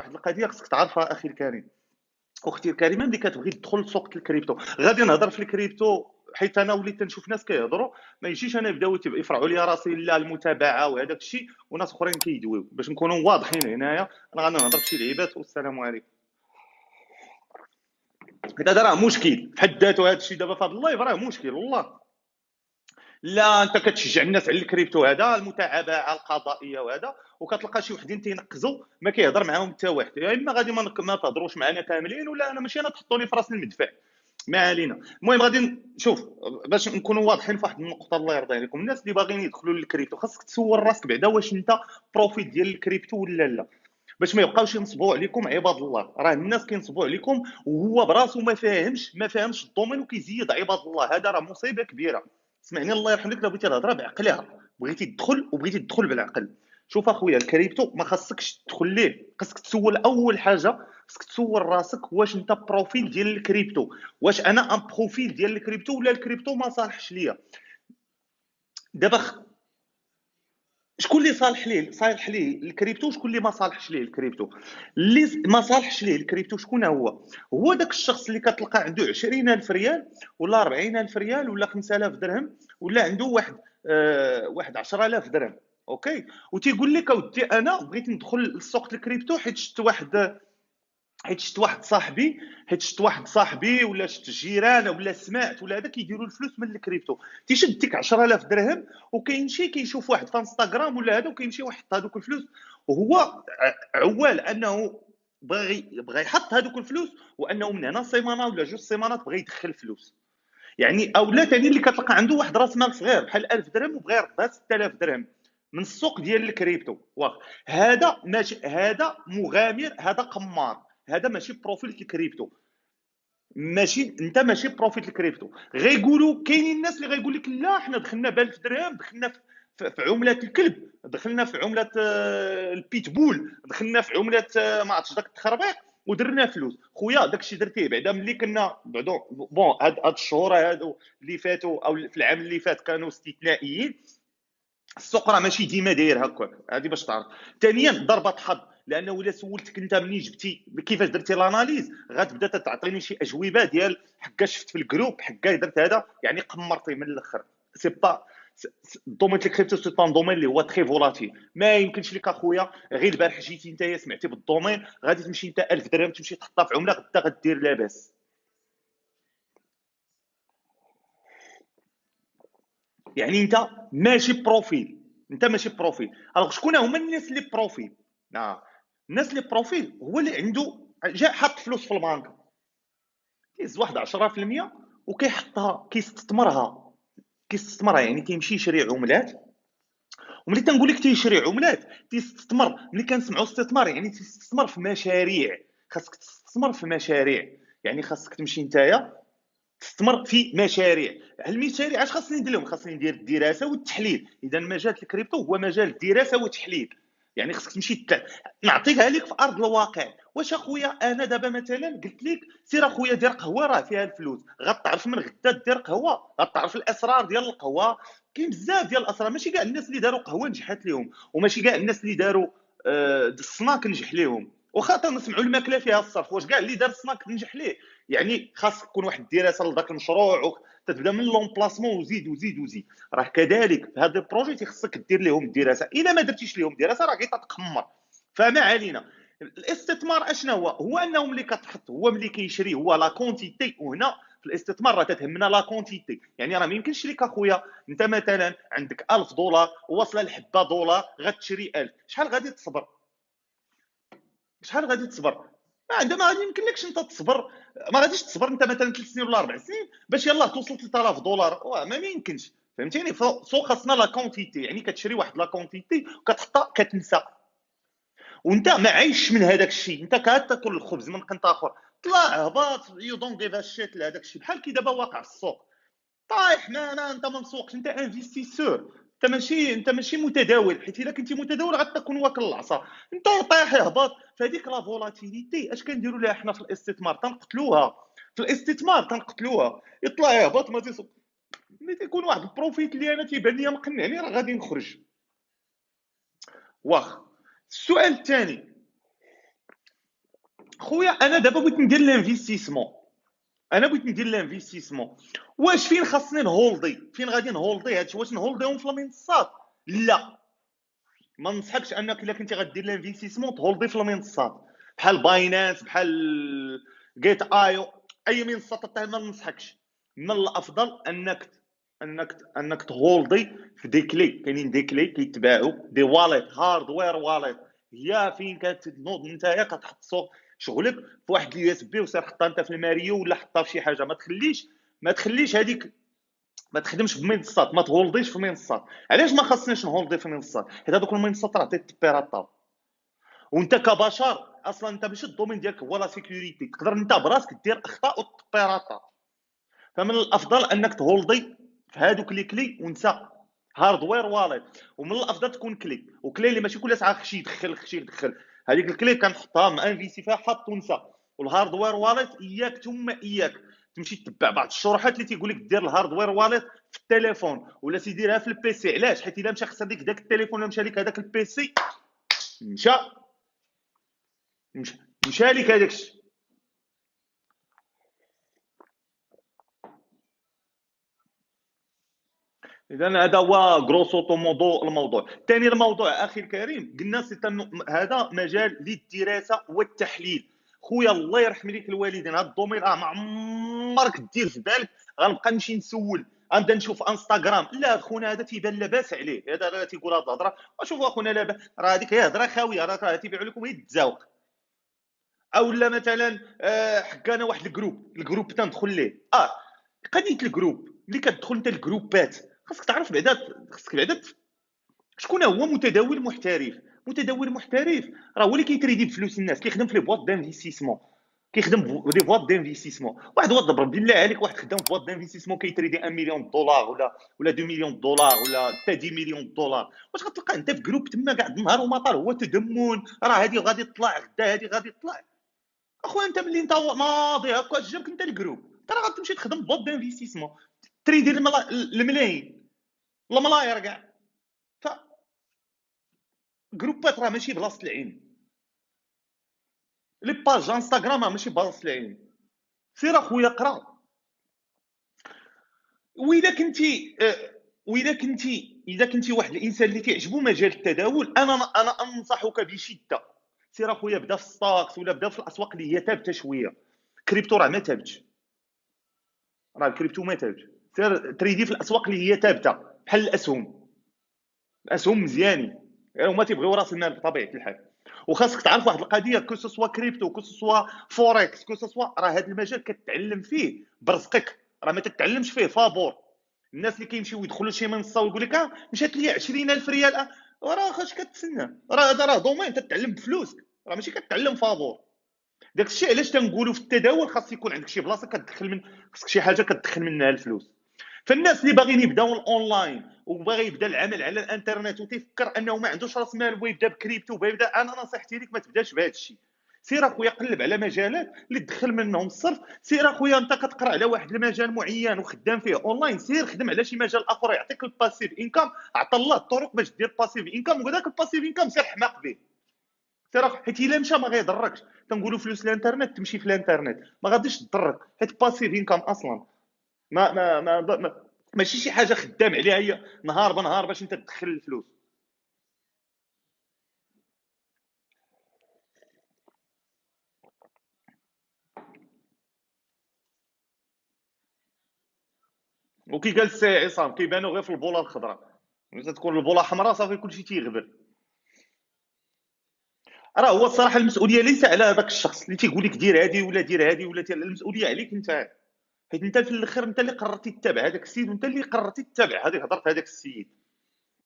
واحد القضيه خصك تعرفها اخي الكريم، اختي الكريمه. ملي كتبغي تدخل لسوق الكريبتو، غادي نهضر في الكريبتو حيت انا وليت تنشوف ناس كيهضروا، ما يجيش انا يبداو يفرعوا لي راسي لا المتابعه وهذاك الشيء وناس اخرين كيدويو. باش نكونوا واضحين هنايا، انا غادي نهضر في شي لعيبات والسلام عليكم. هذا راه مشكل في حد ذاته، هذا الشيء دابا في هذا اللايف راه مشكل والله. لا انت كتشجع الناس على الكريبتو، هذا المتابعه القضائيه وهذا، وكتلقى شي وحدين تينقزوا ما كيهضر معاهم حتى واحد. يا اما غادي ما تهضروش معنا كاملين، ولا انا ماشي انا تحطوني في راس المدفع. ما علينا. المهم غادي نشوف باش نكونوا واضحين في واحد النقطه الله يرضي عليكم. الناس اللي باغيين يدخلوا للكريبتو خاصك تسول راسك بعدا واش انت بروفيت ديال الكريبتو ولا لا، باش ما يبقاوش ينصبوا عليكم عباد الله. راه الناس كينصبوا عليكم وهو براسو ما فاهمش الدومين وكيزيد عباد الله. هذا راه مصيبه كبيره. اسمعني الله يرحم لك، لو بغيتي الهضره بعقلها، بغيتي تدخل وبغيتي تدخل بالعقل. شوف اخويا، الكريبتو ما خاصكش تدخل ليه، خاصك تسول اول حاجه، خاصك تسول راسك واش انت بروفيل ديال الكريبتو، واش انا ان بروفيل ديال الكريبتو ولا الكريبتو ما صالحش ليا. دابا شكون اللي صالح ليه الكريبتو، شكون اللي ما صالحش ليه الكريبتو؟ اللي ما صالحش ليه الكريبتو شكون هو داك الشخص اللي كتلقى عنده 20,000 ريال ولا 40,000 ريال ولا 5,000 درهم، ولا عنده واحد 10,000 درهم، اوكي، وتيقول لك اودي انا بغيت ندخل لسوق الكريبتو حيت شفت واحد صاحبي ولا شفت جيران ولا سمعت ولا هذا كيديروا الفلوس من الكريبتو. تيشد ديك 10,000 درهم وكيمشي كيشوف واحد في انستغرام ولا هذا وكيمشي ويحط هذوك الفلوس، وهو عوال انه بغى يحط هذوك الفلوس، وانه من هنا سيمانه ولا جوج سيمانات بغى يدخل فلوس. يعني اولا ثاني اللي كتلقى عنده واحد راس مال صغير بحال 1000 درهم وبغى يردها 6000 درهم من السوق ديال الكريبتو، واخ هذا ماشي، هذا مغامر، هذا قمار، هذا ماشي بروفيل الكريبتو. ماشي انت ماشي بروفيت الكريبتو. غيقولوا كاينين الناس اللي غيقول لك لا حنا دخلنا ب 1000 درهم، دخلنا في عمله الكلب، دخلنا في عمله البيتبول، دخلنا في عمله ما عرفتش داك التخربيق ودرنا فلوس. خويا داكشي درتيه بعدا ملي كنا بعدا بون هاد الشهور هادو اللي فاتوا او في العام اللي فات كانوا استثنائيين. السوق راه ماشي ديما داير هكاك، هذه باش تعرف. ثانيا ضربه حظ، لانه الا سولتك انت منين جبتي كيفاش درتي لاناليز غتبدا تعطيني شي اجوبه ديال حكا شفت في الجروب، حكا درت هذا، يعني قمرتي من الاخر. سي با الدومين ديال الكريبتو سي ان دومين اللي هو تري فولاتيل. ما يمكنش لك اخويا غير البارح جيتي انت سمعتي بالدومين غادي تمشي انت 1000 درهم تمشي تحطها في عمله غدا غدير لاباس. يعني انت ماشي بروفيل، انت ماشي بروفيل. الوغ شكون هما الناس اللي بروفيل؟ الناس اللي بروفيل هو اللي عنده جا حط فلوس في البنك، كيهز واحد 10% وكيحطها كيستثمرها، يعني كيمشي يشري عملات. وملي تنقول لك تيشري عملات تيستثمر، ملي كنسمعوا استثمار يعني تيستثمر في مشاريع. خاصك تستثمر في مشاريع، يعني خاصك تمشي نتايا تستثمر في مشاريع. المشاريع اش خاصني ندير لهم؟ خاصني ندير الدراسه والتحليل. اذا مجال الكريبتو هو مجال الدراسه والتحليل، يعني خاصك تمشي نعطيها لك في ارض الواقع. واش اخويا انا دابا مثلا قلت لك سير اخويا دير قهوه راه فيها الفلوس، غتعرف من غدا دير قهوه، غتعرف الاسرار ديال القهوه. كاين بزاف ديال الاسرار، ماشي كاع الناس اللي داروا قهوه نجحت لهم، وماشي كاع الناس اللي داروا السناك نجح لهم. واخا تنسمعوا الماكله فيها الصرف، واش كاع اللي دار السناك نجح ليه؟ يعني خاص تكون واحد الدراسه لذاك المشروع، تتبدا من لومبلاسمون وزيد وزيد وزيد. راه كذلك في هذا البروجي تيخصك دير لهم الدراسه، الا ما درتيش لهم دراسه راه غيتقمر. فما علينا. الاستثمار اشنا هو انه ملي كتحط، هو ملي كيشري هو لا كونتيتي. وهنا في الاستثمار راه تتهمنا لا كونتيتي، يعني راه ما يمكنش لك اخويا انت مثلا عندك 1000 دولار وواصله الحبه دولار غتشري 1000، شحال غادي تصبر؟ شحال غادي تصبر؟ ما غادي يمكن لكش انت تصبر، ما غاديش تصبر انت مثلا 3 سنين ولا 4 سنين باش يلاه توصل 3000 دولار. ما يمكنش، فهمتيني؟ سو خاصنا لا كونتيتي، يعني كتشري واحد لا كونتيتي وكتحطها كتنسى، وانت ما عايش من هذاك الشيء. انت كتاكل الخبز من قنت اخر، طلع هبط يو دونت جيف ا شيت لهذاك الشيء. بحال كي دابا واقع في السوق طايح، ما انت ما مسوقش، انت انفستيسور، انت ماشي متداول. حيت الا كنتي متداول غتكون واكل العصا. انت طايح يهبط، فهذيك لا فولاتيليتي اش كنديروا لها حنا في الاستثمار؟ تنقتلوها. في الاستثمار تنقتلوها، يطلع يهبط ما تيصب. ملي تيكون واحد البروفيت اللي انا تيبان لي مقنعني راه غادي نخرج. واخ السؤال الثاني، خويا انا دابا بغيت ندير لانفستيسمون، واش فين خاصني نهولدي، فين غادي نهولدي هادشي؟ واش نهولديهم في المنصات؟ لا، ما ننصحكش انك الا كنتي غدير لانفستيسمون تهولدي في المنصات بحال باينانس، بحال جيت ايو، اي منصه تطيح ما ننصحكش. من الافضل انك تهولدي في دي كلي. كاينين دي كلي كيتباعوا، دي واليت، هاردوير واليت، هي فين كتنوض نتايا كتحط شغلك في واحد اليو اس بي وسير حطها انت في الماريو ولا حطها في شي حاجه. ما تخليش هذيك ما تخدمش في منصات، ما تهولديش في منصات. علاش ما خاصنيش نهولدي في منصات؟ حيت هذوك المنصات راه تيبيراطاو، وانت كبشر اصلا انت ماشي الدومين ديالك هو لا سيكوريتي، تقدر انت براسك دير اخطاء وتبيراطا. فمن الافضل انك تهولدي في هذوك لي كلي ونسى هاردوير واليت. ومن الافضل تكون كلي، وكلي اللي ماشي كل ساعه خشي يدخل هذيك الكلي كنحطها مع انفيسي فيها حط ونسى. والهاردوير واليت اياك ثم اياك تمشي تتبع بعض الشروحات اللي تيقول لك دير الهاردوير واليت في التليفون ولا سيديرها في البيسي. علاش؟ حيت الا مشى خسر ديك داك التليفون ولا مشى لك هذاك البيسي، مشى مشى مشى لك هذاك الشيء. اذا هذا هو غروسو موضوع الموضوع. ثاني الموضوع اخي الكريم، قلنا هذا مجال للدراسه والتحليل. خويا الله يرحم ليك الوالدين، هذا الدومين ما عمرك دير في بالك غنبقى نمشي نسول، غنبدا نشوف انستغرام. لا خونا هذا تيبان لاباس عليه، هذا راه تيقول هذه الهضره وشوفوا اخونا لاباس، راه هذيك هي هضره خاويه، راه تيبيعوا لكم غير التزاوق. او لا مثلا حكانا واحد الجروب تندخل ليه. قضيه الجروب ملي كتدخل انت الجروبات، خاصك تعرف بعدا، خاصك بعدا شكون هو متداول محترف. متداول محترف راه هو اللي كيتريدي بفلوس الناس، كيخدم في لي بواط دانفستيسمون، كيخدم في لي بواط دانفستيسمون. واحد هو ضرب بالله عليك، واحد خدام في بواط دانفستيسمون كيتريدي 1 مليون دولار ولا 2 مليون دولار ولا حتى 10 مليون دولار. واش غتلقى انت في جروب تما قاعد النهار وما هو تدمون، راه هادي غادي تطلع غدا، هادي غادي تطلع. اخويا انت ملي انت ماضي هكا جابك انت الجروب، انت راه غتمشي تخدم بواط دانفستيسمون تريدي الملايين، الملاير كاع. فجروبات راه ماشي بلاصه العين، لي باج انستغرام راه ماشي بلاصه العين. سير اخويا قرا. واذا كنتي اذا كنتي واحد الانسان اللي كيعجبو مجال التداول، انا انصحك بشده، سير اخويا بدا في ستوكس ولا بدا في الاسواق اللي هي ثابته شويه. كريبتو راه ما ثابتش، راه الكريبتو ما ثابتش. سير تريدي في الاسواق اللي هي ثابته بحال الاسهم. الاسهم مزيانين، هما تيبغيو راس المال بطبيعه الحال. وخاصك تعرف واحد القضيه، كو سوا كريبتو، كو سوا فوركس، كو سوا، راه هذا المجال كتعلم فيه برزقك، راه ما تتعلمش فيه فابور. الناس اللي كيمشيو يدخلوا شي منصه ويقول لك مشات لي 20,000 ريال، راه خاش كتسنى، راه هذا راه دومين تتعلم بفلوسك، راه ماشي كتعلم فابور. داك الشيء علاش تنقولوا في التداول خاص يكون عندك شي بلاصه كتدخل من، خاصك شي حاجه كتدخل منها الفلوس. فالناس اللي باغيين يبداو الاونلاين وباغي يبدا العمل على الانترنت وتيفكر انه ما عندوش راس مال بغى يبدا بكريبتو بغى يبدا، انا نصيحتي لك ما تبداش بهذا الشيء. سير اخويا قلب على مجالات اللي تدخل منهم الصرف. سير اخويا انت كتقرا على واحد المجال معين وخدام فيه اونلاين، سير خدم على شي مجال اخر يعطيك الباسيف انكم. عطى الله الطرق باش دير باسيف انكم، وهذاك الباسيف انكم سير حماق به. سير حيت الا مشى ما غيضركش. تنقولوا فلوس الانترنت تمشي في الانترنت، ما غاديش تضرك حيت باسيف انكم اصلا ماشي شي حاجه خدام عليها هي نهار بنهار باش انت تدخل الفلوس. وكي قال السي عصام كيبانوا غير في البوله الخضراء، ملي تكون البوله حمراء صافي كلشي تيغبر. راه هو الصراحه المسؤوليه ليس على هذاك الشخص اللي تيقول لك دير هذه ولا دير هذه ولا المسؤوليه عليك انت، حيت انت في الاخر انت اللي قررتي تتبع هذاك السيد، وانت اللي قررتي تتبع هذه هضره هذاك السيد.